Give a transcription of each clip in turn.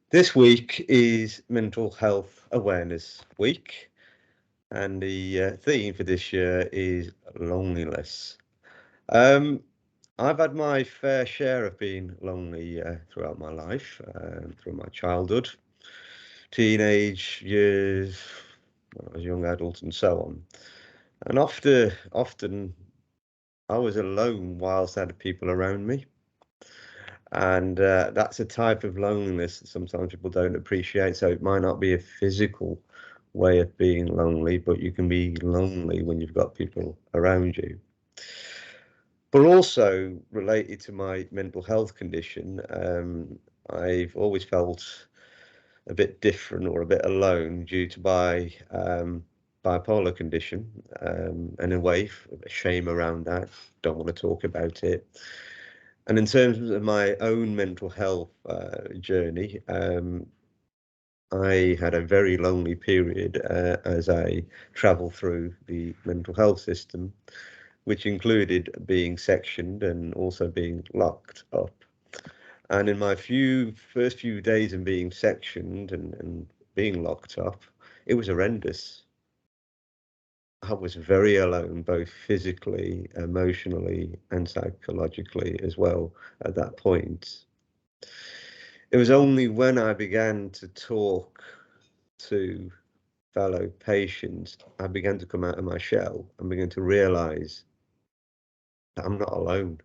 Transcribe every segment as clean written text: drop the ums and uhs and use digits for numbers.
This week is Mental Health Awareness Week, and the theme for this year is loneliness. Um, I've had my fair share of being lonely throughout my life, through my childhood, teenage years, when I was a young adult, and so on. And often I was alone whilst I had people around me. And that's a type of loneliness that sometimes people don't appreciate. So it might not be a physical way of being lonely, but you can be lonely when you've got people around you. But also related to my mental health condition, I've always felt a bit different or a bit alone due to my bipolar condition, and in a way, shame around that. Don't want to talk about it. And in terms of my own mental health journey, I had a very lonely period as I traveled through the mental health system, which included being sectioned and also being locked up. And in my first few days in being sectioned and being locked up, it was horrendous. I was very alone, both physically, emotionally, and psychologically as well at that point. It was only when I began to talk to fellow patients, I began to come out of my shell and began to realize that I'm not alone.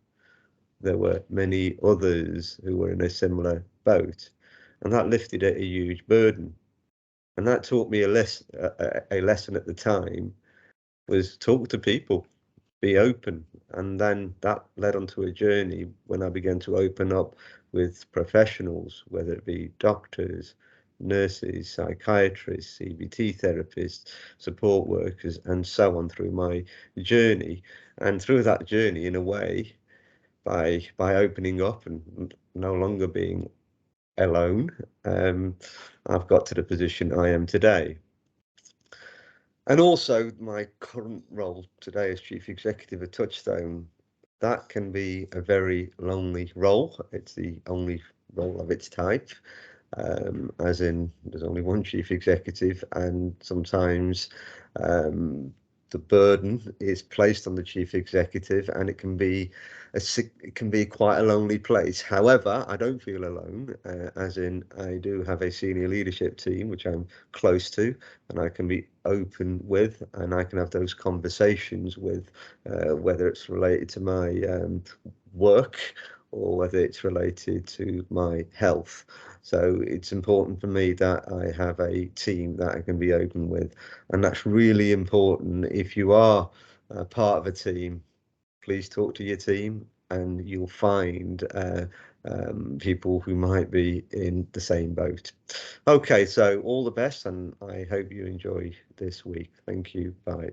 There were many others who were in a similar boat, and that lifted a huge burden. And that taught me a lesson at the time was talk to people, be open. And then that led onto a journey when I began to open up with professionals, whether it be doctors, nurses, psychiatrists, CBT therapists, support workers, and so on through my journey. And through that journey, in a way, by opening up and no longer being alone, um, I've got to the position I am today. And also my current role today as chief executive of Touchstone, that can be a very lonely role. It's the only role of its type, as in there's only one chief executive, and sometimes um, the burden is placed on the chief executive, and it can be quite a lonely place. However, I don't feel alone, as in I do have a senior leadership team which I'm close to, and I can be open with, and I can have those conversations with, whether it's related to my work or whether it's related to my health. So it's important for me that I have a team that I can be open with, and that's really important. If you are part of a team, please talk to your team, and you'll find people who might be in the same boat. Okay, so all the best, and I hope you enjoy this week. Thank you. Bye.